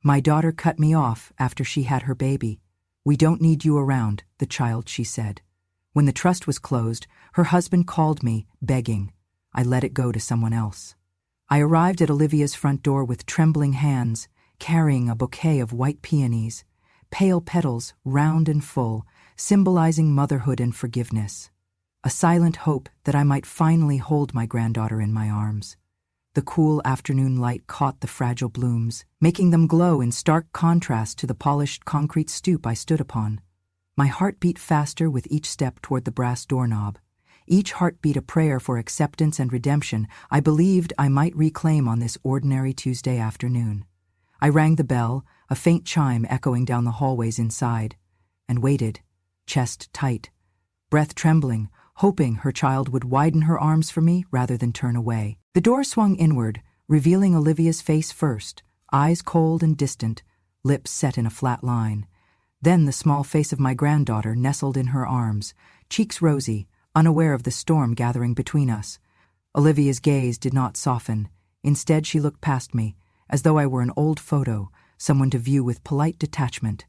My daughter cut me off after she had her baby. We don't need you around, the child, she said. When the trust was closed, her husband called me, begging. I let it go to someone else. I arrived at Olivia's front door with trembling hands, carrying a bouquet of white peonies, pale petals, round and full, symbolizing motherhood and forgiveness. A silent hope that I might finally hold my granddaughter in my arms. The cool afternoon light caught the fragile blooms, making them glow in stark contrast to the polished concrete stoop I stood upon. My heart beat faster with each step toward the brass doorknob. Each heartbeat a prayer for acceptance and redemption I believed I might reclaim on this ordinary Tuesday afternoon. I rang the bell, a faint chime echoing down the hallways inside, and waited, chest tight, breath trembling, hoping her child would widen her arms for me rather than turn away. The door swung inward, revealing Olivia's face first, eyes cold and distant, lips set in a flat line. Then the small face of my granddaughter nestled in her arms, cheeks rosy, unaware of the storm gathering between us. Olivia's gaze did not soften. Instead, she looked past me, as though I were an old photo, someone to view with polite detachment.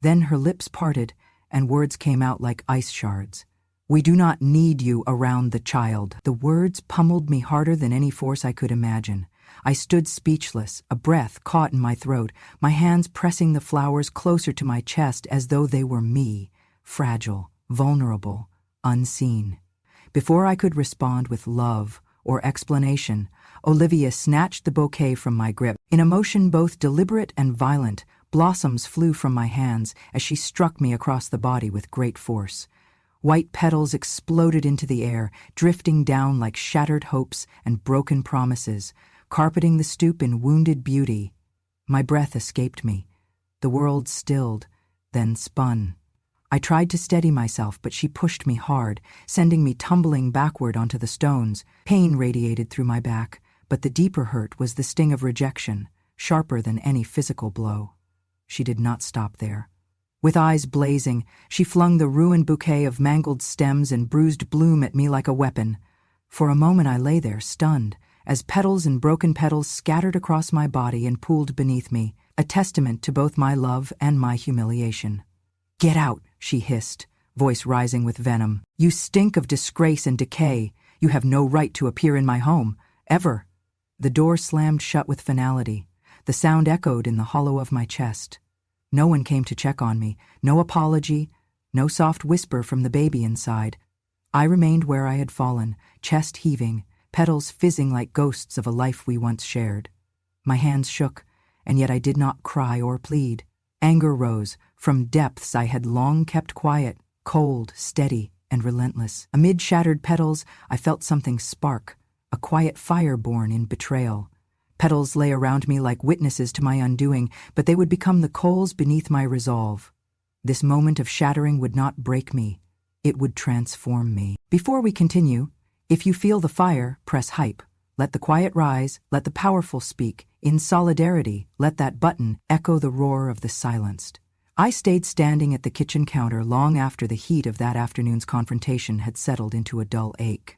Then her lips parted, and words came out like ice shards. We do not need you around the child. The words pummeled me harder than any force I could imagine. I stood speechless, a breath caught in my throat, my hands pressing the flowers closer to my chest as though they were me, fragile, vulnerable, unseen. Before I could respond with love or explanation, Olivia snatched the bouquet from my grip. In a motion both deliberate and violent, blossoms flew from my hands as she struck me across the body with great force. White petals exploded into the air, drifting down like shattered hopes and broken promises, carpeting the stoop in wounded beauty. My breath escaped me. The world stilled, then spun. I tried to steady myself, but she pushed me hard, sending me tumbling backward onto the stones. Pain radiated through my back, but the deeper hurt was the sting of rejection, sharper than any physical blow. She did not stop there. With eyes blazing, she flung the ruined bouquet of mangled stems and bruised bloom at me like a weapon. For a moment I lay there, stunned, as petals and broken petals scattered across my body and pooled beneath me, a testament to both my love and my humiliation. "Get out," she hissed, voice rising with venom. "You stink of disgrace and decay. You have no right to appear in my home, ever." The door slammed shut with finality. The sound echoed in the hollow of my chest. No one came to check on me, no apology, no soft whisper from the baby inside. I remained where I had fallen, chest heaving, petals fizzing like ghosts of a life we once shared. My hands shook, and yet I did not cry or plead. Anger rose from depths I had long kept quiet, cold, steady, and relentless. Amid shattered petals, I felt something spark, a quiet fire born in betrayal. Petals lay around me like witnesses to my undoing, but they would become the coals beneath my resolve. This moment of shattering would not break me. It would transform me. Before we continue, if you feel the fire, press hype. Let the quiet rise, let the powerful speak. In solidarity, let that button echo the roar of the silenced. I stayed standing at the kitchen counter long after the heat of that afternoon's confrontation had settled into a dull ache.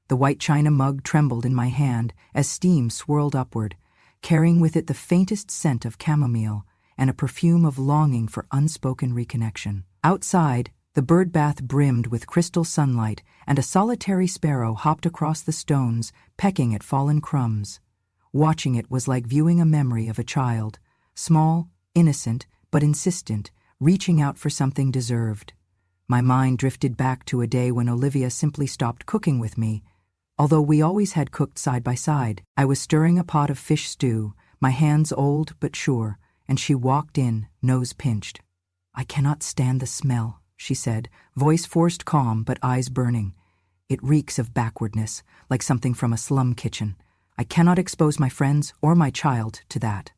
The white china mug trembled in my hand as steam swirled upward, carrying with it the faintest scent of chamomile and a perfume of longing for unspoken reconnection. Outside, the bird bath brimmed with crystal sunlight, and a solitary sparrow hopped across the stones, pecking at fallen crumbs. Watching it was like viewing a memory of a child, small, innocent, but insistent, reaching out for something deserved. My mind drifted back to a day when Olivia simply stopped cooking with me. Although we always had cooked side by side, I was stirring a pot of fish stew, my hands old but sure, and she walked in, nose pinched. "I cannot stand the smell," she said, voice forced calm but eyes burning. "It reeks of backwardness, like something from a slum kitchen. I cannot expose my friends or my child to that."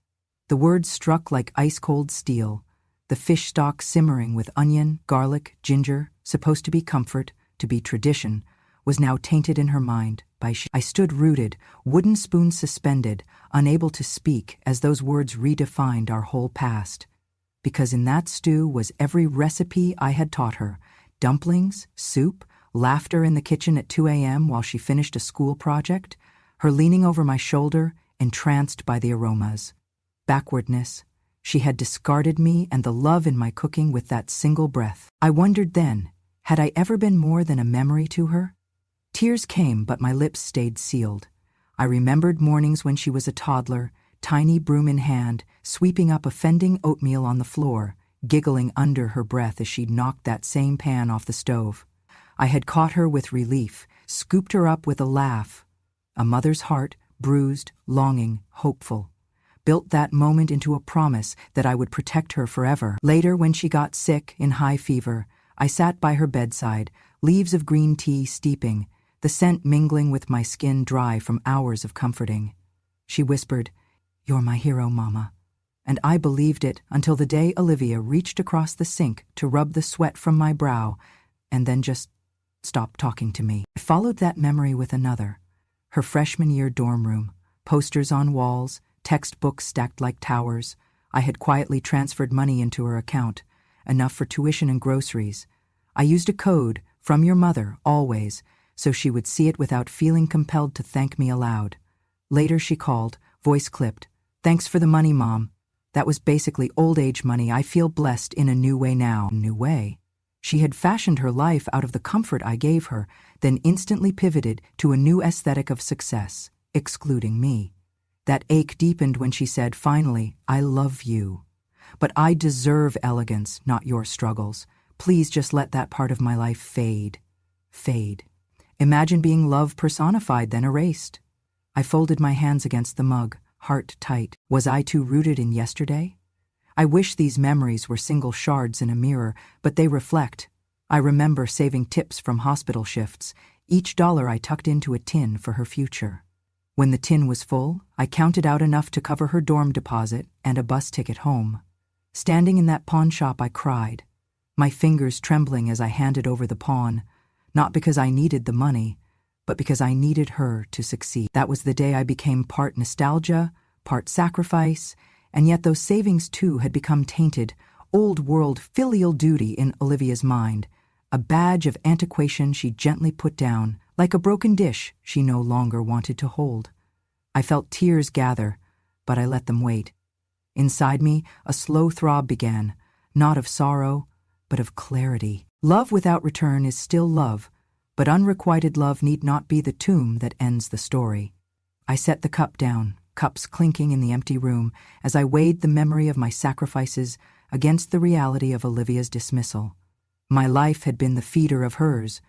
The words struck like ice-cold steel, the fish stock simmering with onion, garlic, ginger, supposed to be comfort, to be tradition, was now tainted in her mind by I stood rooted, wooden spoons suspended, unable to speak as those words redefined our whole past. Because in that stew was every recipe I had taught her, dumplings, soup, laughter in the kitchen at 2 a.m. while she finished a school project, her leaning over my shoulder, entranced by the aromas. Backwardness, She had discarded me and the love in my cooking with that single breath. I wondered then, had I ever been more than a memory to her? Tears came, but my lips stayed sealed. I remembered mornings when she was a toddler, tiny broom in hand, sweeping up offending oatmeal on the floor, giggling under her breath as she knocked that same pan off the stove. I had caught her with relief, scooped her up with a laugh. A mother's heart, bruised, longing, hopeful, built that moment into a promise that I would protect her forever. Later, when she got sick, in high fever, I sat by her bedside, leaves of green tea steeping, the scent mingling with my skin dry from hours of comforting. She whispered, "You're my hero, Mama." And I believed it until the day Olivia reached across the sink to rub the sweat from my brow and then just stopped talking to me. I followed that memory with another. Her freshman year dorm room, posters on walls, textbooks stacked like towers. I had quietly transferred money into her account, enough for tuition and groceries. I used a code, "From your mother, always," so she would see it without feeling compelled to thank me aloud. Later she called, voice clipped, "Thanks for the money, Mom. That was basically old age money. I feel blessed in a new way now." New way? She had fashioned her life out of the comfort I gave her, then instantly pivoted to a new aesthetic of success, excluding me. That ache deepened when she said, finally, "I love you. But I deserve elegance, not your struggles. Please just let that part of my life fade." Fade. Imagine being love personified, then erased. I folded my hands against the mug, heart tight. Was I too rooted in yesterday? I wish these memories were single shards in a mirror, but they reflect. I remember saving tips from hospital shifts, each dollar I tucked into a tin for her future. When the tin was full, I counted out enough to cover her dorm deposit and a bus ticket home. Standing in that pawn shop, I cried, my fingers trembling as I handed over the pawn, not because I needed the money, but because I needed her to succeed. That was the day I became part nostalgia, part sacrifice, and yet those savings too had become tainted, old-world filial duty in Olivia's mind, a badge of antiquation she gently put down, like a broken dish she no longer wanted to hold. I felt tears gather, but I let them wait. Inside me, a slow throb began, not of sorrow, but of clarity. Love without return is still love, but unrequited love need not be the tomb that ends the story. I set the cup down, cups clinking in the empty room, as I weighed the memory of my sacrifices against the reality of Olivia's dismissal. My life had been the feeder of hers.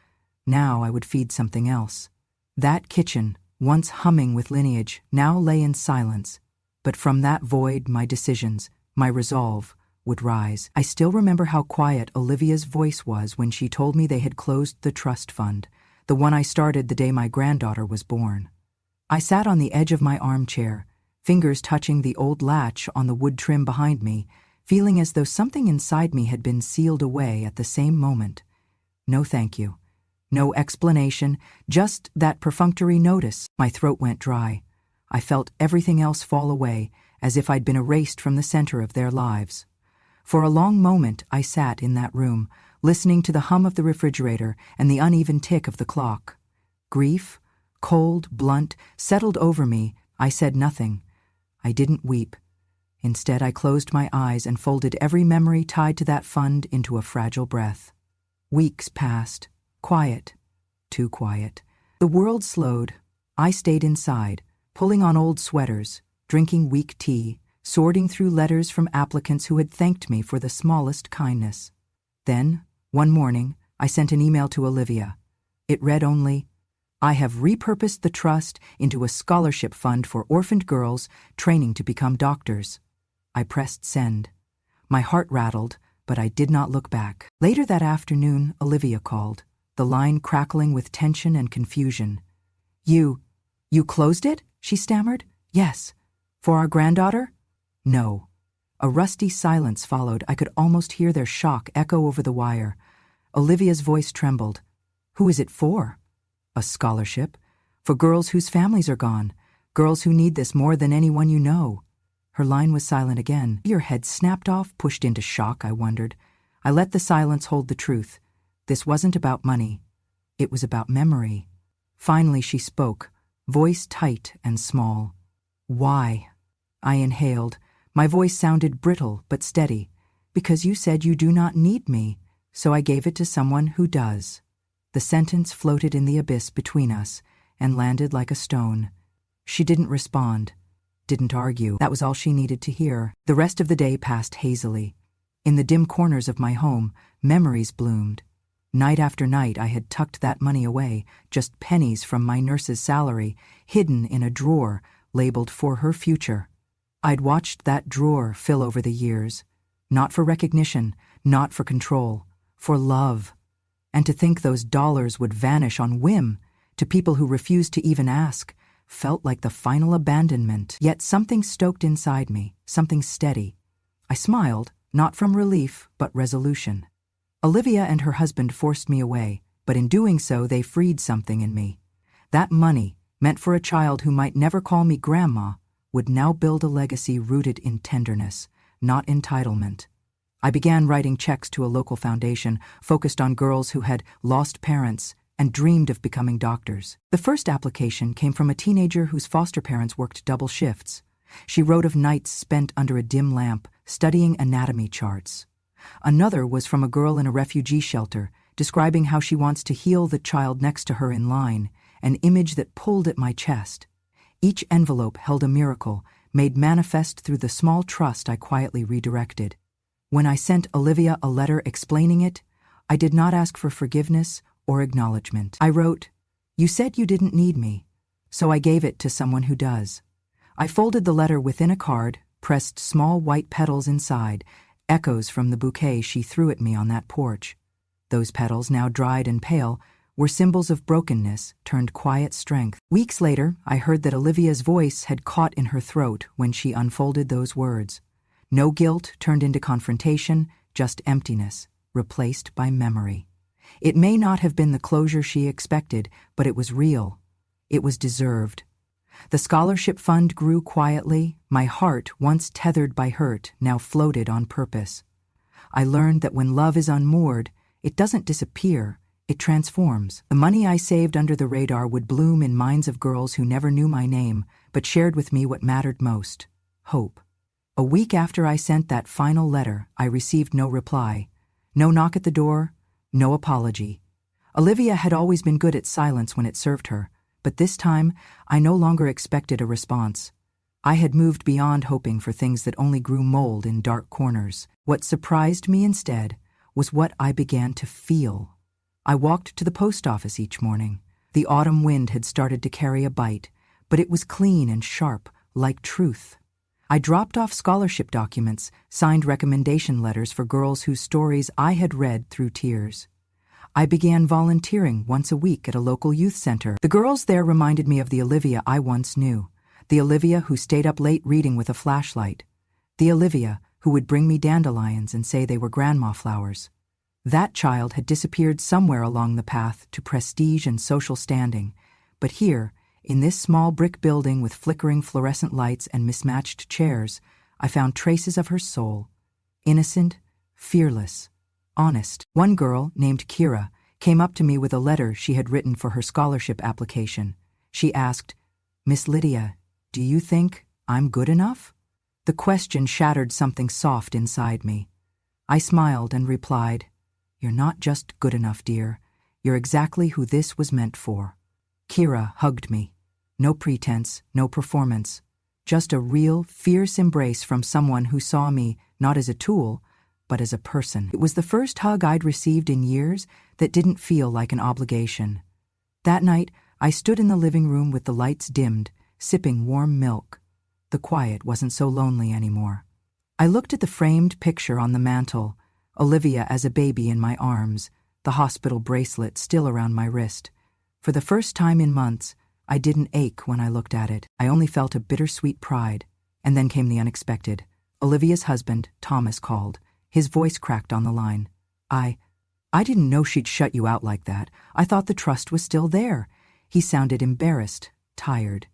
Now I would feed something else. That kitchen, once humming with lineage, now lay in silence. But from that void, my decisions, my resolve, would rise. I still remember how quiet Olivia's voice was when she told me they had closed the trust fund, the one I started the day my granddaughter was born. I sat on the edge of my armchair, fingers touching the old latch on the wood trim behind me, feeling as though something inside me had been sealed away at the same moment. No thank you. No explanation, just that perfunctory notice. My throat went dry. I felt everything else fall away, as if I'd been erased from the center of their lives. For a long moment I sat in that room, listening to the hum of the refrigerator and the uneven tick of the clock. Grief, cold, blunt, settled over me. I said nothing. I didn't weep. Instead, I closed my eyes and folded every memory tied to that fund into a fragile breath. Weeks passed. Quiet. Too quiet. The world slowed. I stayed inside, pulling on old sweaters, drinking weak tea, sorting through letters from applicants who had thanked me for the smallest kindness. Then, one morning, I sent an email to Olivia. It read only, "I have repurposed the trust into a scholarship fund for orphaned girls training to become doctors." I pressed send. My heart rattled, but I did not look back. Later that afternoon, Olivia called, the line crackling with tension and confusion. You closed it?" she stammered. "Yes. For our granddaughter?" "No." A rusty silence followed. I could almost hear their shock echo over the wire. Olivia's voice trembled. "Who is it for?" "A scholarship. For girls whose families are gone. Girls who need this more than anyone you know." Her line was silent again. Your head snapped off, pushed into shock, I wondered. I let the silence hold the truth. This wasn't about money. It was about memory. Finally she spoke, voice tight and small. "Why?" I inhaled, My voice sounded brittle but steady. Because you said you do not need me, so I gave it to someone who does. The sentence floated in the abyss between us and landed like a stone. She didn't respond, didn't argue. That was all she needed to hear. The rest of the day passed hazily. In the dim corners of my home, memories bloomed. Night after night I had tucked that money away, just pennies from my nurse's salary, hidden in a drawer labeled for her future. I'd watched that drawer fill over the years, not for recognition, not for control, for love. And to think those dollars would vanish on whim, to people who refused to even ask, felt like the final abandonment. Yet something stoked inside me, something steady. I smiled, not from relief, but resolution. Olivia and her husband forced me away, but in doing so they freed something in me. That money, meant for a child who might never call me grandma, would now build a legacy rooted in tenderness, not entitlement. I began writing checks to a local foundation focused on girls who had lost parents and dreamed of becoming doctors. The first application came from a teenager whose foster parents worked double shifts. She wrote of nights spent under a dim lamp, studying anatomy charts. Another was from a girl in a refugee shelter, describing how she wants to heal the child next to her in line, an image that pulled at my chest. Each envelope held a miracle, made manifest through the small trust I quietly redirected. When I sent Olivia a letter explaining it, I did not ask for forgiveness or acknowledgement. I wrote, "You said you didn't need me, so I gave it to someone who does." I folded the letter within a card, pressed small white petals inside, echoes from the bouquet she threw at me on that porch. Those petals, now dried and pale, were symbols of brokenness turned quiet strength. Weeks later, I heard that Olivia's voice had caught in her throat when she unfolded those words. No guilt turned into confrontation, just emptiness, replaced by memory. It may not have been the closure she expected, but it was real. It was deserved. The scholarship fund grew quietly. My heart, once tethered by hurt, now floated on purpose. I learned that when love is unmoored, it doesn't disappear, it transforms. The money I saved under the radar would bloom in minds of girls who never knew my name, but shared with me what mattered most: hope. A week after I sent that final letter, I received no reply. No knock at the door, no apology. Olivia had always been good at silence when it served her, but this time I no longer expected a response. I had moved beyond hoping for things that only grew mold in dark corners. What surprised me instead was what I began to feel. I walked to the post office each morning. The autumn wind had started to carry a bite, but it was clean and sharp, like truth. I dropped off scholarship documents, signed recommendation letters for girls whose stories I had read through tears. I began volunteering once a week at a local youth center. The girls there reminded me of the Olivia I once knew, the Olivia who stayed up late reading with a flashlight, the Olivia who would bring me dandelions and say they were grandma flowers. That child had disappeared somewhere along the path to prestige and social standing, but here, in this small brick building with flickering fluorescent lights and mismatched chairs, I found traces of her soul. Innocent, fearless, honest. One girl, named Kira, came up to me with a letter she had written for her scholarship application. She asked, "Miss Lydia, do you think I'm good enough?" The question shattered something soft inside me. I smiled and replied, "You're not just good enough, dear. You're exactly who this was meant for." Kira hugged me. No pretense, no performance. Just a real, fierce embrace from someone who saw me not as a tool, but as a person. It was the first hug I'd received in years that didn't feel like an obligation. That night, I stood in the living room with the lights dimmed, sipping warm milk. The quiet wasn't so lonely anymore. I looked at the framed picture on the mantel, Olivia as a baby in my arms, the hospital bracelet still around my wrist. For the first time in months, I didn't ache when I looked at it. I only felt a bittersweet pride. And then came the unexpected. Olivia's husband, Thomas, called. His voice cracked on the line. I didn't know she'd shut you out like that. I thought the trust was still there." He sounded embarrassed, tired.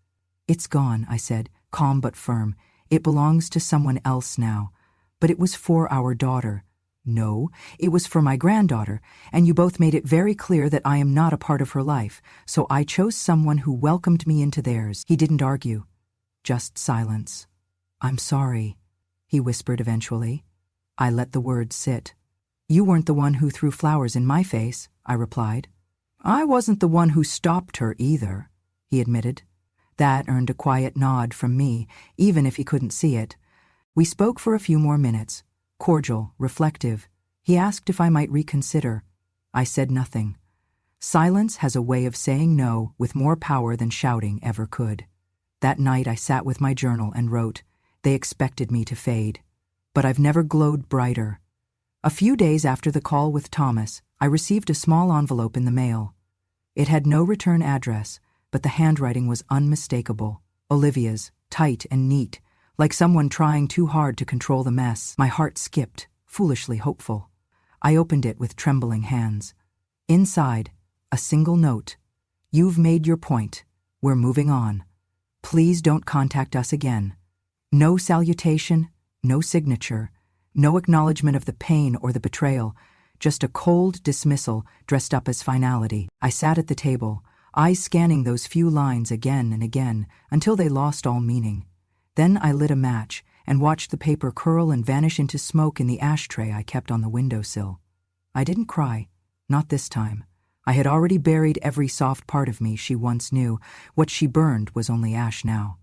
"It's gone," I said, calm but firm. "It belongs to someone else now. But it was for our daughter." "No, it was for my granddaughter, and you both made it very clear that I am not a part of her life, so I chose someone who welcomed me into theirs." He didn't argue, just silence. "I'm sorry." he whispered eventually. I let the words sit. You weren't the one who threw flowers in my face, I replied. I wasn't the one who stopped her either, he admitted. That earned a quiet nod from me, even if he couldn't see it. We spoke for a few more minutes, cordial, reflective. He asked if I might reconsider. I said nothing. Silence has a way of saying no with more power than shouting ever could. That night I sat with my journal and wrote, "They expected me to fade. But I've never glowed brighter." A few days after the call with Thomas, I received a small envelope in the mail. It had no return address, but the handwriting was unmistakable. Olivia's, tight and neat, like someone trying too hard to control the mess. My heart skipped, foolishly hopeful. I opened it with trembling hands. Inside, a single note. You've made your point. We're moving on. Please don't contact us again. No salutation, no signature, no acknowledgement of the pain or the betrayal, just a cold dismissal dressed up as finality. I sat at the table, eyes scanning those few lines again and again until they lost all meaning. Then I lit a match and watched the paper curl and vanish into smoke in the ashtray I kept on the windowsill. I didn't cry, not this time. I had already buried every soft part of me she once knew. What she burned was only ash now.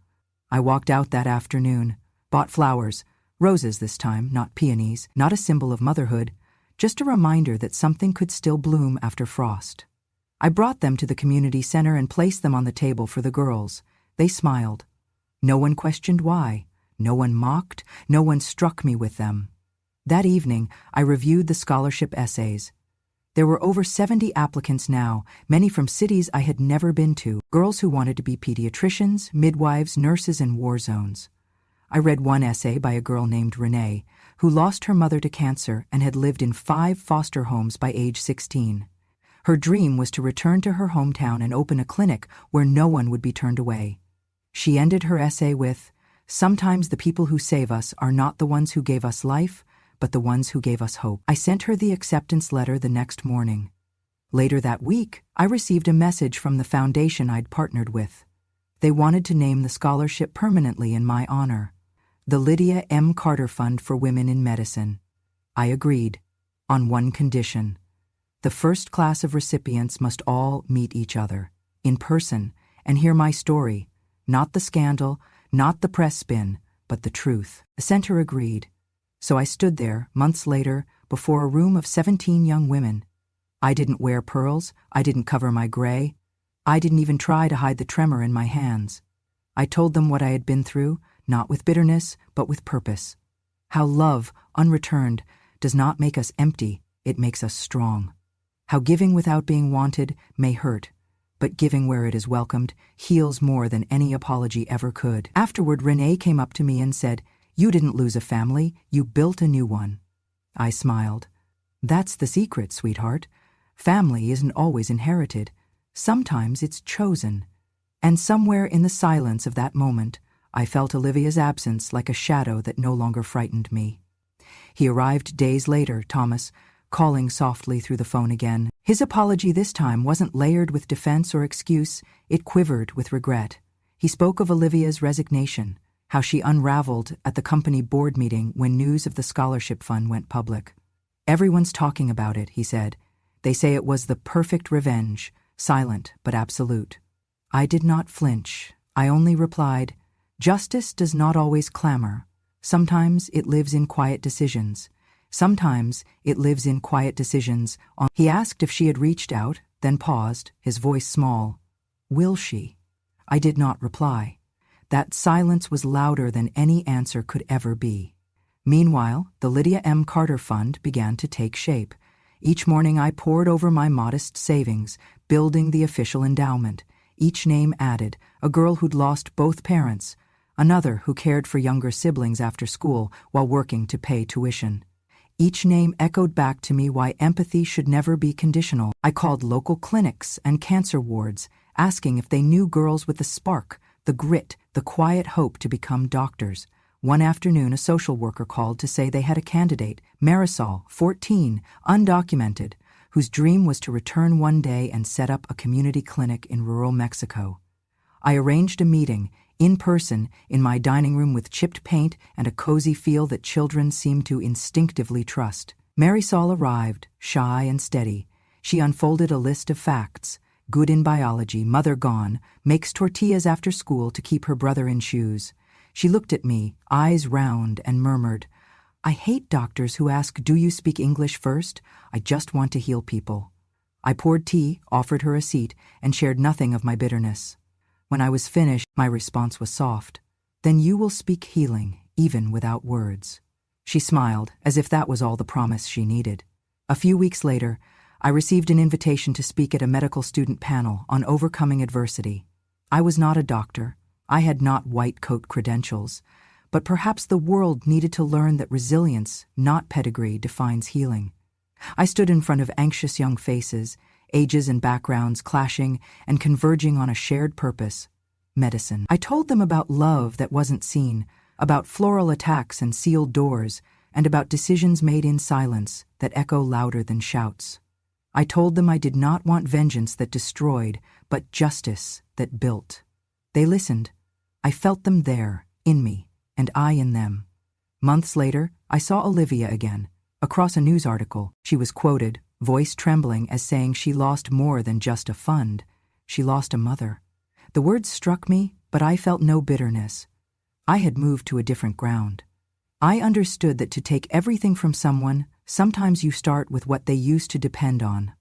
I walked out that afternoon, bought flowers, roses this time, not peonies, not a symbol of motherhood, just a reminder that something could still bloom after frost. I brought them to the community center and placed them on the table for the girls. They smiled. No one questioned why. No one mocked. No one struck me with them. That evening, I reviewed the scholarship essays. There were over 70 applicants now, many from cities I had never been to, girls who wanted to be pediatricians, midwives, nurses, and war zones. I read one essay by a girl named Renee, who lost her mother to cancer and had lived in 5 foster homes by age 16. Her dream was to return to her hometown and open a clinic where no one would be turned away. She ended her essay with, "Sometimes the people who save us are not the ones who gave us life, but the ones who gave us hope." I sent her the acceptance letter the next morning. Later that week, I received a message from the foundation I'd partnered with. They wanted to name the scholarship permanently in my honor, the Lydia M. Carter Fund for Women in Medicine. I agreed, on one condition. The first class of recipients must all meet each other, in person, and hear my story, not the scandal, not the press spin, but the truth. The center agreed. So I stood there, months later, before a room of 17 young women. I didn't wear pearls, I didn't cover my gray, I didn't even try to hide the tremor in my hands. I told them what I had been through, not with bitterness, but with purpose. How love, unreturned, does not make us empty, it makes us strong. How giving without being wanted may hurt, but giving where it is welcomed heals more than any apology ever could. Afterward, Renee came up to me and said, "You didn't lose a family, you built a new one." I smiled. "That's the secret, sweetheart. Family isn't always inherited. Sometimes it's chosen." And somewhere in the silence of that moment, I felt Olivia's absence like a shadow that no longer frightened me. He arrived days later, Thomas, calling softly through the phone again. His apology this time wasn't layered with defense or excuse, it quivered with regret. He spoke of Olivia's resignation, how she unraveled at the company board meeting when news of the scholarship fund went public. "Everyone's talking about it," he said. "They say it was the perfect revenge, silent but absolute." I did not flinch. I only replied, "Justice does not always clamor. Sometimes it lives in quiet decisions. Sometimes it lives in quiet decisions." He asked if she had reached out, then paused, his voice small. "Will she?" I did not reply. That silence was louder than any answer could ever be. Meanwhile, the Lydia M. Carter Fund began to take shape. Each morning I pored over my modest savings, building the official endowment. Each name added, a girl who'd lost both parents, another who cared for younger siblings after school while working to pay tuition. Each name echoed back to me why empathy should never be conditional. I called local clinics and cancer wards, asking if they knew girls with the spark, the grit, the quiet hope to become doctors. One afternoon, a social worker called to say they had a candidate, Marisol, 14, undocumented, whose dream was to return one day and set up a community clinic in rural Mexico. I arranged a meeting, in person, in my dining room with chipped paint and a cozy feel that children seem to instinctively trust. Marisol arrived, shy and steady. She unfolded a list of facts. Good in biology, mother gone, makes tortillas after school to keep her brother in shoes. She looked at me, eyes round, and murmured, "I hate doctors who ask, 'Do you speak English?' first. I just want to heal people." I poured tea, offered her a seat, and shared nothing of my bitterness. When I was finished, my response was soft. "Then you will speak healing, even without words." She smiled, as if that was all the promise she needed. A few weeks later, I received an invitation to speak at a medical student panel on overcoming adversity. I was not a doctor. I had not white coat credentials. But perhaps the world needed to learn that resilience, not pedigree, defines healing. I stood in front of anxious young faces, ages and backgrounds clashing and converging on a shared purpose: medicine. I told them about love that wasn't seen, about floral attacks and sealed doors, and about decisions made in silence that echo louder than shouts. I told them I did not want vengeance that destroyed, but justice that built. They listened. I felt them there, in me, and I in them. Months later, I saw Olivia again. Across a news article, she was quoted, voice trembling, as saying she lost more than just a fund. She lost a mother. The words struck me, but I felt no bitterness. I had moved to a different ground. I understood that to take everything from someone, sometimes you start with what they used to depend on.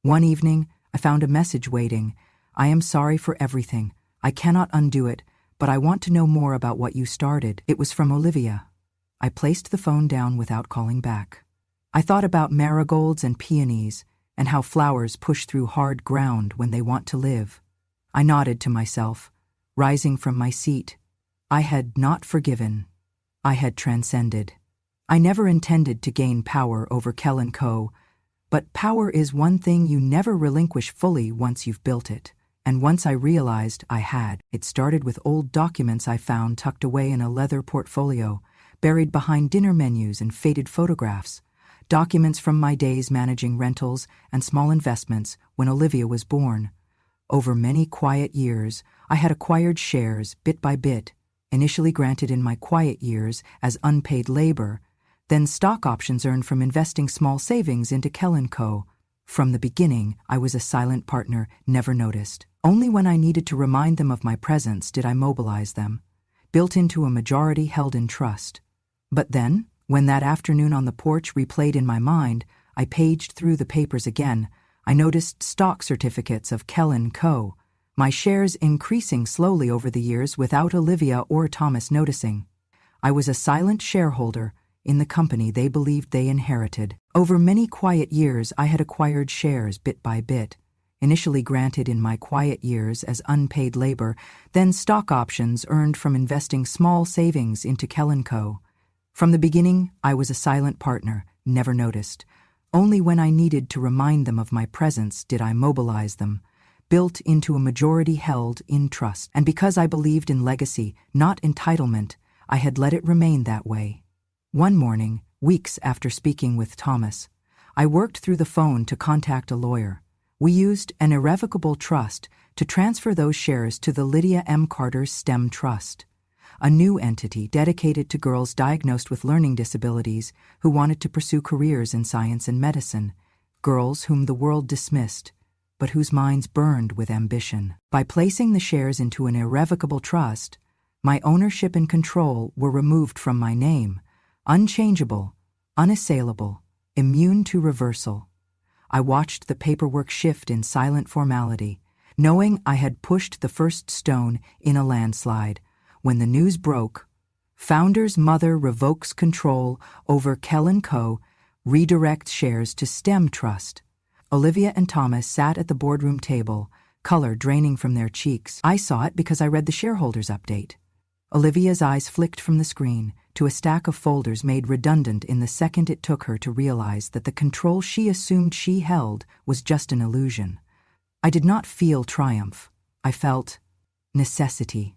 One evening, I found a message waiting. "I am sorry for everything. I cannot undo it, but I want to know more about what you started." It was from Olivia. I placed the phone down without calling back. I thought about marigolds and peonies, and how flowers push through hard ground when they want to live. I nodded to myself, rising from my seat. I had not forgiven. I had transcended. I never intended to gain power over Kell & Co., but power is one thing you never relinquish fully once you've built it. And once I realized I had, it started with old documents I found tucked away in a leather portfolio, buried behind dinner menus and faded photographs, documents from my days managing rentals and small investments when Olivia was born. Over many quiet years, I had acquired shares bit by bit, initially granted in my quiet years as unpaid labor, then stock options earned from investing small savings into Kell & Co. From the beginning, I was a silent partner, never noticed. Only when I needed to remind them of my presence did I mobilize them, built into a majority held in trust. But then, when that afternoon on the porch replayed in my mind, I paged through the papers again. I noticed stock certificates of Kell & Co., my shares increasing slowly over the years without Olivia or Thomas noticing. I was a silent shareholder in the company they believed they inherited. Over many quiet years, I had acquired shares bit by bit, initially granted in my quiet years as unpaid labor, then stock options earned from investing small savings into Kell & Co. From the beginning, I was a silent partner, never noticed. Only when I needed to remind them of my presence did I mobilize them, built into a majority held in trust. And because I believed in legacy, not entitlement, I had let it remain that way. One morning, weeks after speaking with Thomas, I worked through the phone to contact a lawyer. We used an irrevocable trust to transfer those shares to the Lydia M. Carter STEM Trust, a new entity dedicated to girls diagnosed with learning disabilities who wanted to pursue careers in science and medicine, girls whom the world dismissed, but whose minds burned with ambition. By placing the shares into an irrevocable trust, my ownership and control were removed from my name, unchangeable, unassailable, immune to reversal. I watched the paperwork shift in silent formality, knowing I had pushed the first stone in a landslide. When the news broke, founder's mother revokes control over Kell & Co., redirects shares to STEM Trust. Olivia and Thomas sat at the boardroom table, color draining from their cheeks. I saw it because I read the shareholders' update. Olivia's eyes flicked from the screen to a stack of folders made redundant in the second it took her to realize that the control she assumed she held was just an illusion. I did not feel triumph. I felt necessity.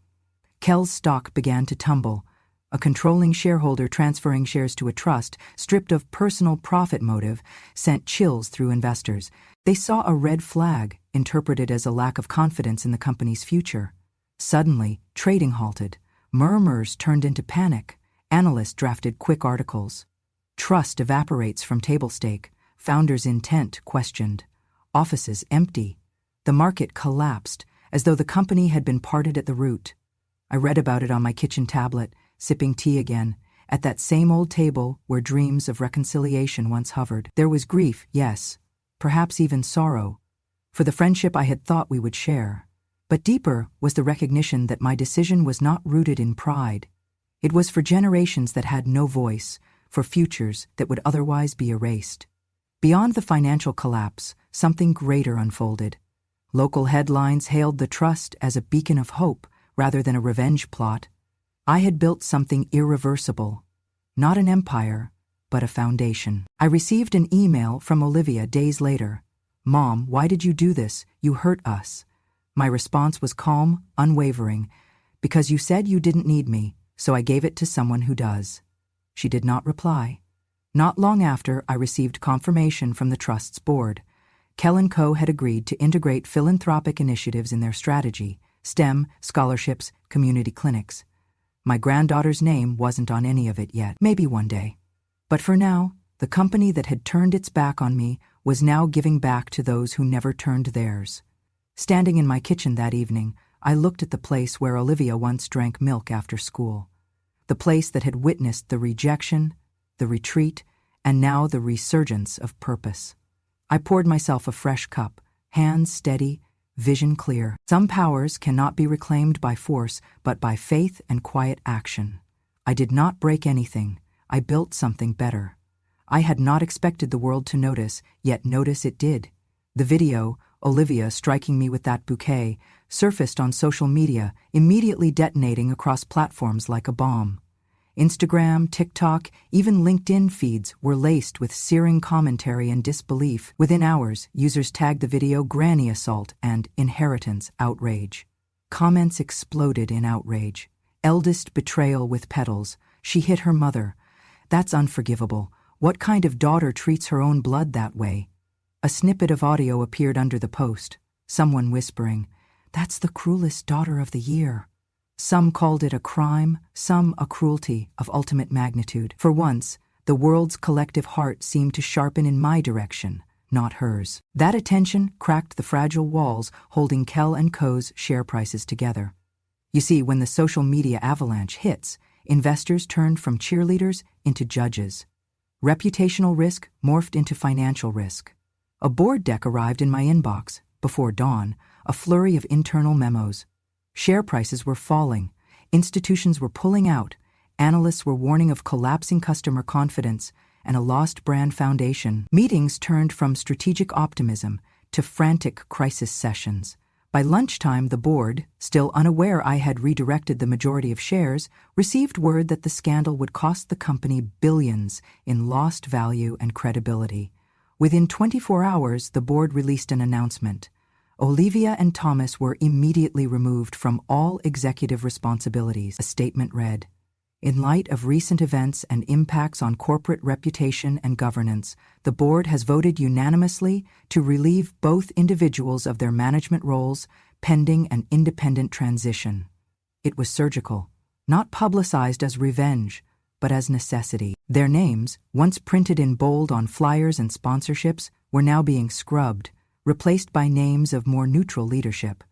Kell's stock began to tumble. A controlling shareholder transferring shares to a trust, stripped of personal profit motive, sent chills through investors. They saw a red flag, interpreted as a lack of confidence in the company's future. Suddenly, trading halted. Murmurs turned into panic. Analysts drafted quick articles. Trust evaporates from table stake. Founders' intent questioned. Offices empty. The market collapsed, as though the company had been parted at the root. I read about it on my kitchen tablet, sipping tea again, at that same old table where dreams of reconciliation once hovered. There was grief, yes, perhaps even sorrow, for the friendship I had thought we would share. But deeper was the recognition that my decision was not rooted in pride. It was for generations that had no voice, for futures that would otherwise be erased. Beyond the financial collapse, something greater unfolded. Local headlines hailed the trust as a beacon of hope rather than a revenge plot. I had built something irreversible, not an empire, but a foundation. I received an email from Olivia days later. "Mom, why did you do this? You hurt us." My response was calm, unwavering. "Because you said you didn't need me, so I gave it to someone who does." She did not reply. Not long after, I received confirmation from the Trust's board. Kell & Co. had agreed to integrate philanthropic initiatives in their strategy: STEM, scholarships, community clinics. My granddaughter's name wasn't on any of it yet, maybe one day. But for now, the company that had turned its back on me was now giving back to those who never turned theirs. Standing in my kitchen that evening, I looked at the place where Olivia once drank milk after school. The place that had witnessed the rejection, the retreat, and now the resurgence of purpose. I poured myself a fresh cup, hands steady, vision clear. Some powers cannot be reclaimed by force, but by faith and quiet action. I did not break anything. I built something better. I had not expected the world to notice, yet notice it did. The video, Olivia striking me with that bouquet, surfaced on social media, immediately detonating across platforms like a bomb. Instagram, TikTok, even LinkedIn feeds were laced with searing commentary and disbelief. Within hours, users tagged the video "granny assault" and "inheritance outrage." Comments exploded in outrage. "Eldest betrayal with petals. She hit her mother. That's unforgivable. What kind of daughter treats her own blood that way?" A snippet of audio appeared under the post, someone whispering, "That's the cruelest daughter of the year." Some called it a crime, some a cruelty of ultimate magnitude. For once, the world's collective heart seemed to sharpen in my direction, not hers. That attention cracked the fragile walls holding Kell & Co.'s share prices together. You see, when the social media avalanche hits, investors turned from cheerleaders into judges. Reputational risk morphed into financial risk. A board deck arrived in my inbox. Before dawn, a flurry of internal memos. Share prices were falling. Institutions were pulling out. Analysts were warning of collapsing customer confidence and a lost brand foundation. Meetings turned from strategic optimism to frantic crisis sessions. By lunchtime, the board, still unaware I had redirected the majority of shares, received word that the scandal would cost the company billions in lost value and credibility. Within 24 hours, the board released an announcement. Olivia and Thomas were immediately removed from all executive responsibilities. A statement read, "In light of recent events and impacts on corporate reputation and governance, the board has voted unanimously to relieve both individuals of their management roles pending an independent transition." It was surgical, not publicized as revenge, but as necessity. Their names, once printed in bold on flyers and sponsorships, were now being scrubbed, replaced by names of more neutral leadership.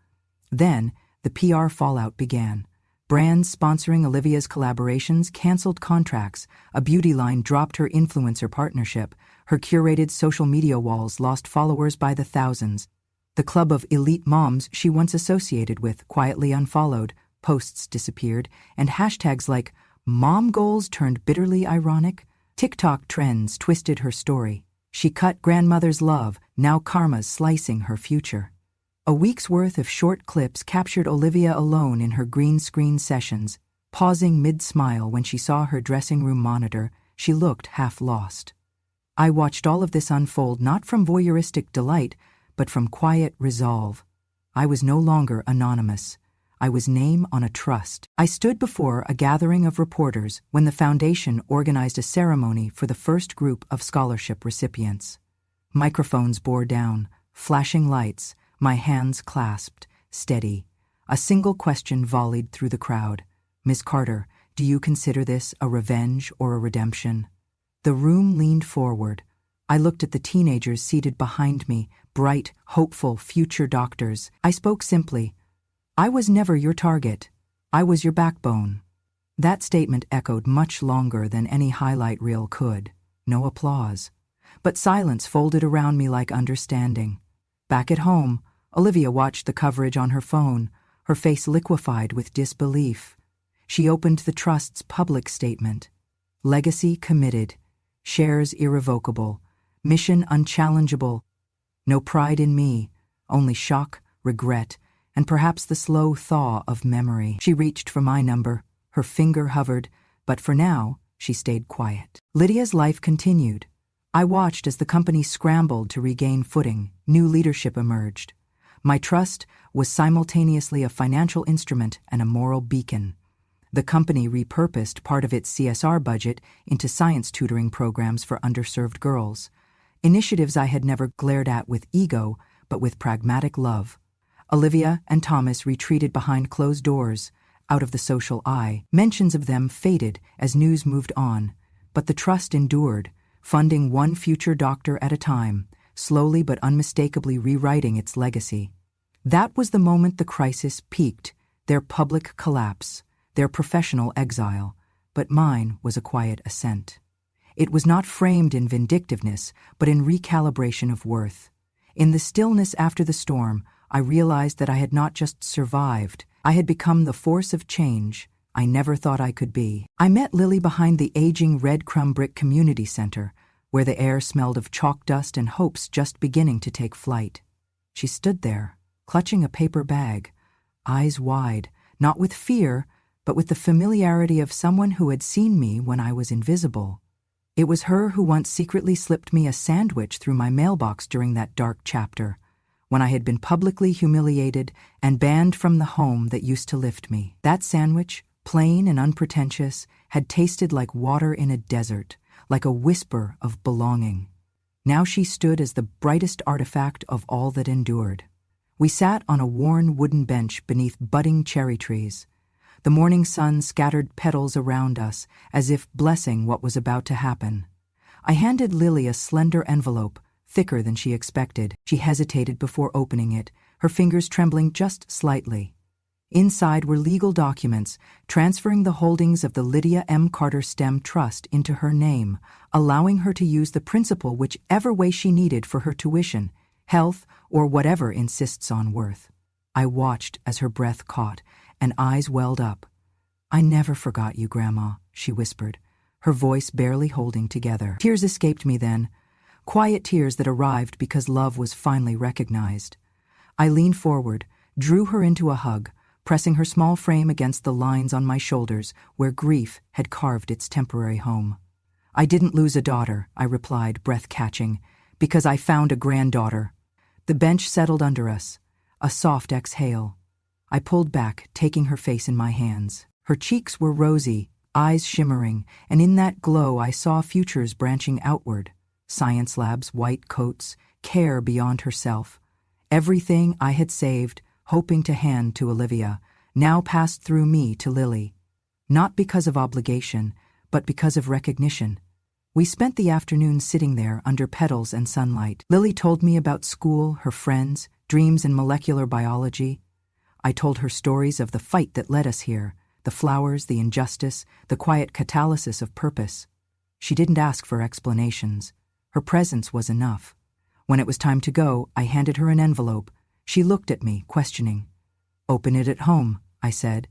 Then, the PR fallout began. Brands sponsoring Olivia's collaborations canceled contracts, a beauty line dropped her influencer partnership, her curated social media walls lost followers by the thousands. The club of elite moms she once associated with quietly unfollowed, posts disappeared, and hashtags like "mom goals" turned bitterly ironic. TikTok trends twisted her story. She cut grandmother's love, now karma's slicing her future. A week's worth of short clips captured Olivia alone in her green screen sessions. Pausing mid-smile when she saw her dressing room monitor, she looked half lost. I watched all of this unfold not from voyeuristic delight, but from quiet resolve. I was no longer anonymous. I was name on a trust. I stood before a gathering of reporters when the foundation organized a ceremony for the first group of scholarship recipients. Microphones bore down, flashing lights, my hands clasped, steady. A single question volleyed through the crowd. "Miss Carter, do you consider this a revenge or a redemption?" The room leaned forward. I looked at the teenagers seated behind me, bright, hopeful, future doctors. I spoke simply. "I was never your target. I was your backbone." That statement echoed much longer than any highlight reel could. No applause. But silence folded around me like understanding. Back at home, Olivia watched the coverage on her phone, her face liquefied with disbelief. She opened the trust's public statement. Legacy committed. Shares irrevocable. Mission unchallengeable. No pride in me, only shock, regret, and perhaps the slow thaw of memory. She reached for my number. Her finger hovered, but for now, she stayed quiet. Lydia's life continued. I watched as the company scrambled to regain footing. New leadership emerged. My trust was simultaneously a financial instrument and a moral beacon. The company repurposed part of its CSR budget into science tutoring programs for underserved girls, initiatives I had never glared at with ego, but with pragmatic love. Olivia and Thomas retreated behind closed doors, out of the social eye. Mentions of them faded as news moved on, but the trust endured, funding one future doctor at a time, slowly but unmistakably rewriting its legacy. That was the moment the crisis peaked, their public collapse, their professional exile, but mine was a quiet ascent. It was not framed in vindictiveness, but in recalibration of worth. In the stillness after the storm, I realized that I had not just survived, I had become the force of change I never thought I could be. I met Lily behind the aging red crumb brick community center, where the air smelled of chalk dust and hopes just beginning to take flight. She stood there, clutching a paper bag, eyes wide, not with fear, but with the familiarity of someone who had seen me when I was invisible. It was her who once secretly slipped me a sandwich through my mailbox during that dark chapter, when I had been publicly humiliated and banned from the home that used to lift me. That sandwich, plain and unpretentious, had tasted like water in a desert, like a whisper of belonging. Now she stood as the brightest artifact of all that endured. We sat on a worn wooden bench beneath budding cherry trees. The morning sun scattered petals around us, as if blessing what was about to happen. I handed Lily a slender envelope, thicker than she expected. She hesitated before opening it, her fingers trembling just slightly. Inside were legal documents transferring the holdings of the Lydia M. Carter STEM Trust into her name, allowing her to use the principal whichever way she needed for her tuition, health, or whatever insists on worth. I watched as her breath caught and eyes welled up. "I never forgot you, Grandma," she whispered, her voice barely holding together. Tears escaped me then, quiet tears that arrived because love was finally recognized. I leaned forward, drew her into a hug, pressing her small frame against the lines on my shoulders where grief had carved its temporary home. "I didn't lose a daughter," I replied, breath catching, "because I found a granddaughter." The bench settled under us, a soft exhale. I pulled back, taking her face in my hands. Her cheeks were rosy, eyes shimmering, and in that glow I saw futures branching outward. Science labs, white coats, care beyond herself. Everything I had saved, hoping to hand to Olivia, now passed through me to Lily. Not because of obligation, but because of recognition. We spent the afternoon sitting there under petals and sunlight. Lily told me about school, her friends, dreams in molecular biology. I told her stories of the fight that led us here, the flowers, the injustice, the quiet catalysis of purpose. She didn't ask for explanations. Her presence was enough. When it was time to go, I handed her an envelope. She looked at me, questioning. "Open it at home," I said.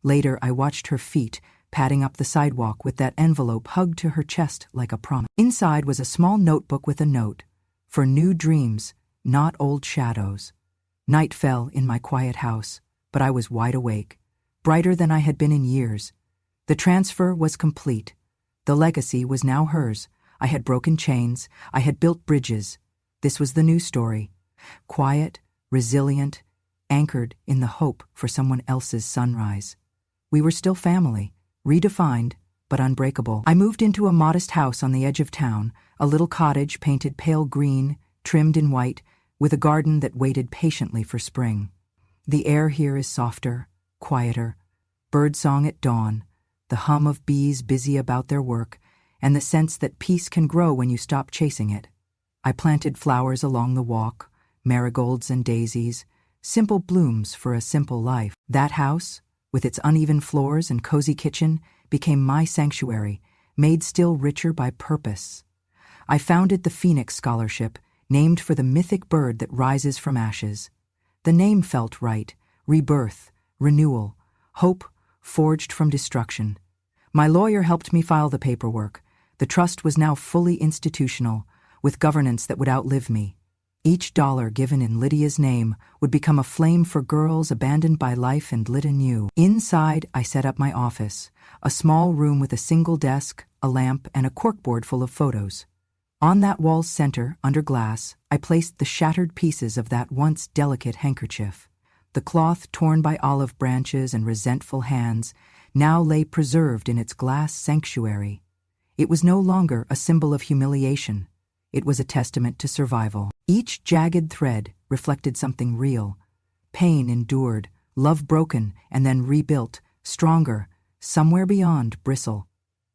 Later, I watched her feet, padding up the sidewalk with that envelope hugged to her chest like a promise. Inside was a small notebook with a note, "For new dreams, not old shadows." Night fell in my quiet house, but I was wide awake, brighter than I had been in years. The transfer was complete. The legacy was now hers. I had broken chains. I had built bridges. This was the new story. Quiet, resilient, anchored in the hope for someone else's sunrise. We were still family, redefined, but unbreakable. I moved into a modest house on the edge of town, a little cottage painted pale green, trimmed in white, with a garden that waited patiently for spring. The air here is softer, quieter, birdsong at dawn, the hum of bees busy about their work, and the sense that peace can grow when you stop chasing it. I planted flowers along the walk, marigolds and daisies, simple blooms for a simple life. That house, with its uneven floors and cozy kitchen, became my sanctuary, made still richer by purpose. I founded the Phoenix Scholarship, named for the mythic bird that rises from ashes. The name felt right: rebirth, renewal, hope forged from destruction. My lawyer helped me file the paperwork. The trust was now fully institutional, with governance that would outlive me. Each dollar given in Lydia's name would become a flame for girls abandoned by life and lit anew. Inside, I set up my office, a small room with a single desk, a lamp, and a corkboard full of photos. On that wall's center, under glass, I placed the shattered pieces of that once delicate handkerchief. The cloth torn by olive branches and resentful hands now lay preserved in its glass sanctuary. It was no longer a symbol of humiliation. It was a testament to survival. Each jagged thread reflected something real. Pain endured, love broken, and then rebuilt, stronger, somewhere beyond bristle.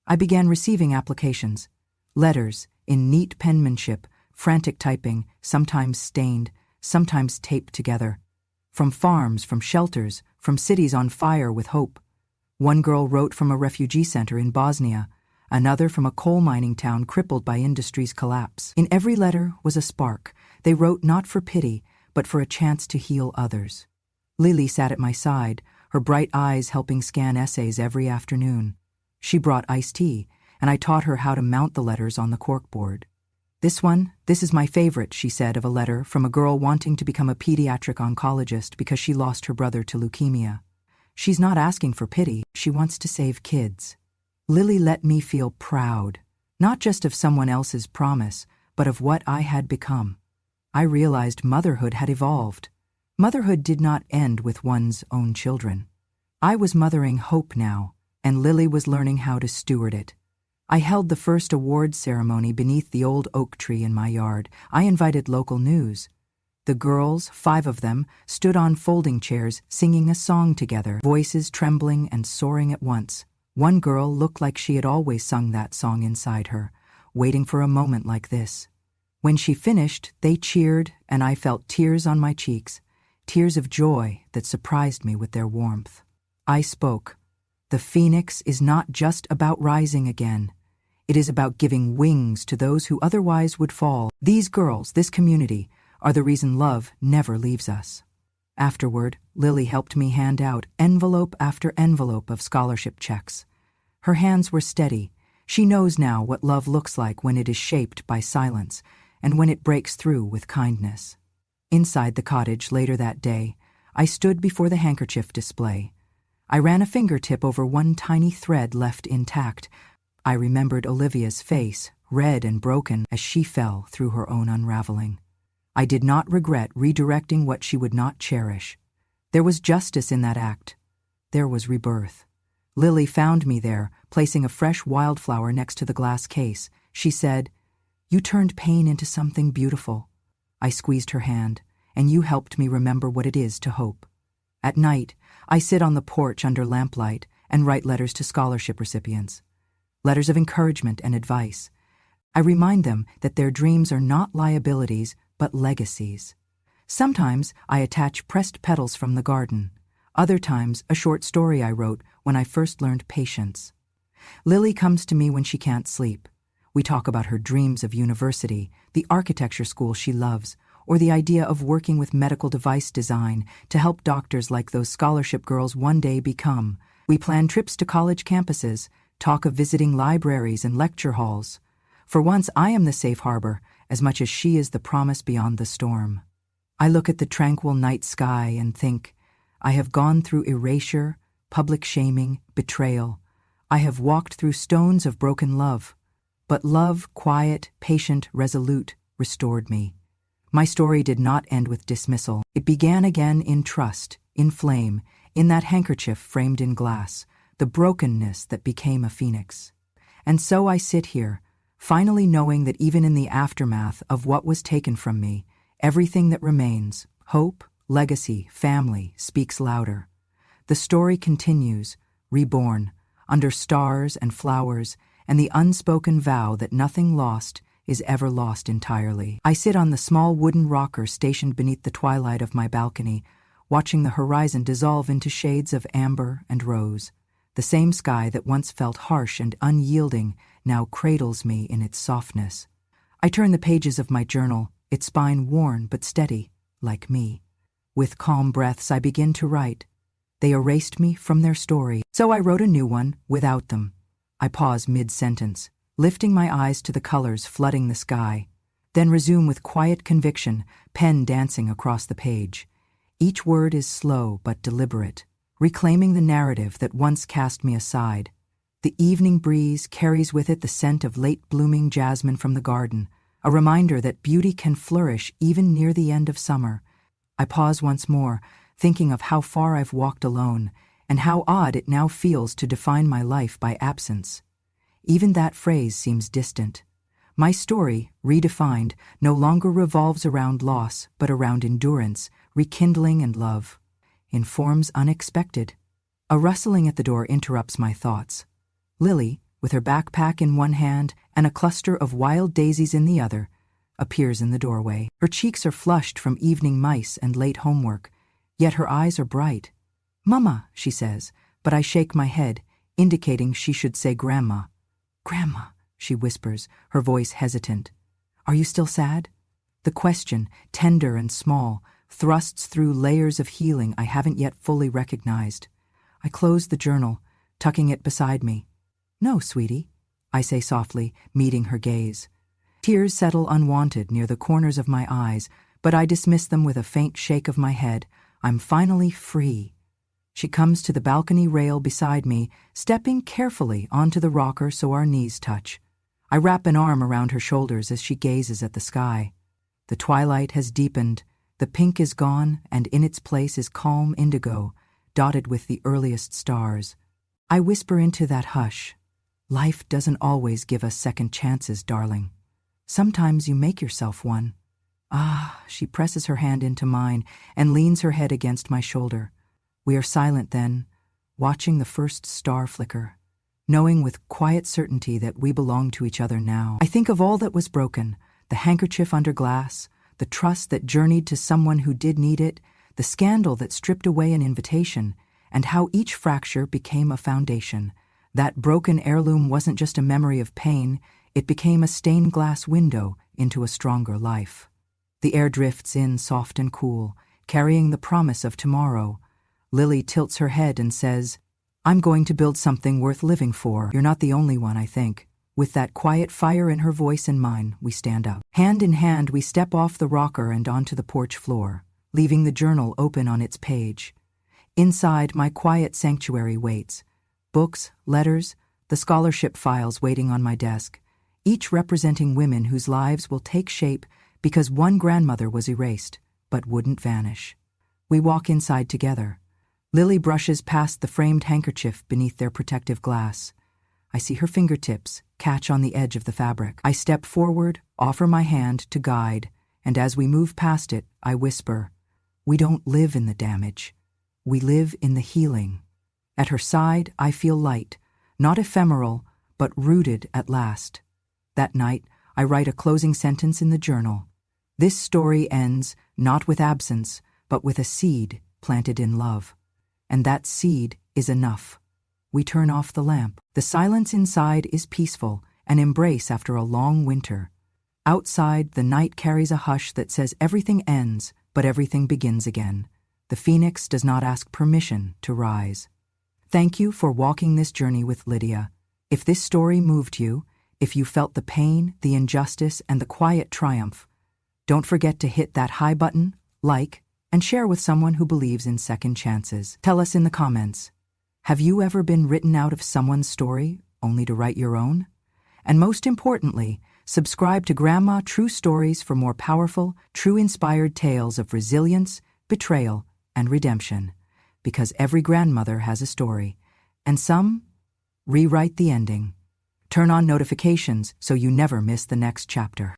I began receiving applications. Letters, in neat penmanship, frantic typing, sometimes stained, sometimes taped together. From farms, from shelters, from cities on fire with hope. One girl wrote from a refugee center in Bosnia, another from a coal mining town crippled by industry's collapse. In every letter was a spark. They wrote not for pity, but for a chance to heal others. Lily sat at my side, her bright eyes helping scan essays every afternoon. She brought iced tea, and I taught her how to mount the letters on the corkboard. This is my favorite," she said of a letter from a girl wanting to become a pediatric oncologist because she lost her brother to leukemia. She's not asking for pity, she wants to save kids. Lily let me feel proud, not just of someone else's promise, but of what I had become. I realized motherhood had evolved. Motherhood did not end with one's own children. I was mothering hope now, and Lily was learning how to steward it. I held the first awards ceremony beneath the old oak tree in my yard. I invited local news. The girls, 5 of them, stood on folding chairs singing a song together, voices trembling and soaring at once. One girl looked like she had always sung that song inside her, waiting for a moment like this. When she finished, they cheered, and I felt tears on my cheeks, tears of joy that surprised me with their warmth. I spoke. The phoenix is not just about rising again. It is about giving wings to those who otherwise would fall. These girls, this community, are the reason love never leaves us. Afterward, Lily helped me hand out envelope after envelope of scholarship checks. Her hands were steady. She knows now what love looks like when it is shaped by silence and when it breaks through with kindness. Inside the cottage later that day, I stood before the handkerchief display. I ran a fingertip over one tiny thread left intact. I remembered Olivia's face, red and broken, as she fell through her own unraveling. I did not regret redirecting what she would not cherish. There was justice in that act. There was rebirth. Lily found me there, placing a fresh wildflower next to the glass case. She said, "You turned pain into something beautiful." I squeezed her hand, and you helped me remember what it is to hope. At night, I sit on the porch under lamplight and write letters to scholarship recipients. Letters of encouragement and advice. I remind them that their dreams are not liabilities, but legacies. Sometimes I attach pressed petals from the garden. Other times, a short story I wrote when I first learned patience. Lily comes to me when she can't sleep. We talk about her dreams of university, the architecture school she loves, or the idea of working with medical device design to help doctors like those scholarship girls one day become. We plan trips to college campuses, talk of visiting libraries and lecture halls. For once, I am the safe harbor, as much as she is the promise beyond the storm. I look at the tranquil night sky and think, I have gone through erasure, public shaming, betrayal. I have walked through stones of broken love. But love, quiet, patient, resolute, restored me. My story did not end with dismissal. It began again in trust, in flame, in that handkerchief framed in glass, the brokenness that became a phoenix. And so I sit here, finally knowing that even in the aftermath of what was taken from me, everything that remains, hope, legacy, family speaks louder. The story continues, reborn, under stars and flowers, and the unspoken vow that nothing lost is ever lost entirely. I sit on the small wooden rocker stationed beneath the twilight of my balcony, watching the horizon dissolve into shades of amber and rose. The same sky that once felt harsh and unyielding now cradles me in its softness. I turn the pages of my journal, its spine worn but steady, like me. With calm breaths I begin to write. They erased me from their story, so I wrote a new one without them. I pause mid-sentence, lifting my eyes to the colors flooding the sky, then resume with quiet conviction, pen dancing across the page. Each word is slow but deliberate, reclaiming the narrative that once cast me aside. The evening breeze carries with it the scent of late-blooming jasmine from the garden, a reminder that beauty can flourish even near the end of summer. I pause once more, thinking of how far I've walked alone, and how odd it now feels to define my life by absence. Even that phrase seems distant. My story, redefined, no longer revolves around loss, but around endurance, rekindling and love. In forms unexpected. A rustling at the door interrupts my thoughts. Lily, with her backpack in one hand and a cluster of wild daisies in the other, appears in the doorway. Her cheeks are flushed from evening mice and late homework, yet her eyes are bright. "Mama," she says, but I shake my head, indicating she should say Grandma. "Grandma," she whispers, her voice hesitant. "Are you still sad?" The question, tender and small, thrusts through layers of healing I haven't yet fully recognized. I close the journal, tucking it beside me. "No, sweetie," I say softly, meeting her gaze. Tears settle unwanted near the corners of my eyes, but I dismiss them with a faint shake of my head. I'm finally free. She comes to the balcony rail beside me, stepping carefully onto the rocker so our knees touch. I wrap an arm around her shoulders as she gazes at the sky. The twilight has deepened, the pink is gone, and in its place is calm indigo, dotted with the earliest stars. I whisper into that hush. Life doesn't always give us second chances, darling. Sometimes you make yourself one. Ah, she presses her hand into mine and leans her head against my shoulder. We are silent then, watching the first star flicker, knowing with quiet certainty that we belong to each other now. I think of all that was broken, the handkerchief under glass, the trust that journeyed to someone who did need it, the scandal that stripped away an invitation, and how each fracture became a foundation. That broken heirloom wasn't just a memory of pain, it became a stained glass window into a stronger life. The air drifts in soft and cool, carrying the promise of tomorrow. Lily tilts her head and says, "I'm going to build something worth living for. You're not the only one, I think." With that quiet fire in her voice and mine, we stand up. Hand in hand, we step off the rocker and onto the porch floor, leaving the journal open on its page. Inside, my quiet sanctuary waits. Books, letters, the scholarship files waiting on my desk, each representing women whose lives will take shape because one grandmother was erased, but wouldn't vanish. We walk inside together. Lily brushes past the framed handkerchief beneath their protective glass. I see her fingertips catch on the edge of the fabric. I step forward, offer my hand to guide, and as we move past it, I whisper, "We don't live in the damage. We live in the healing." At her side, I feel light, not ephemeral, but rooted at last. That night, I write a closing sentence in the journal. This story ends not with absence, but with a seed planted in love. And that seed is enough. We turn off the lamp. The silence inside is peaceful, an embrace after a long winter. Outside, the night carries a hush that says everything ends, but everything begins again. The phoenix does not ask permission to rise. Thank you for walking this journey with Lydia. If this story moved you, if you felt the pain, the injustice, and the quiet triumph, don't forget to hit that hi button, like, and share with someone who believes in second chances. Tell us in the comments, have you ever been written out of someone's story only to write your own? And most importantly, subscribe to Grandma True Stories for more powerful, true inspired tales of resilience, betrayal, and redemption. Because every grandmother has a story, and some rewrite the ending. Turn on notifications so you never miss the next chapter.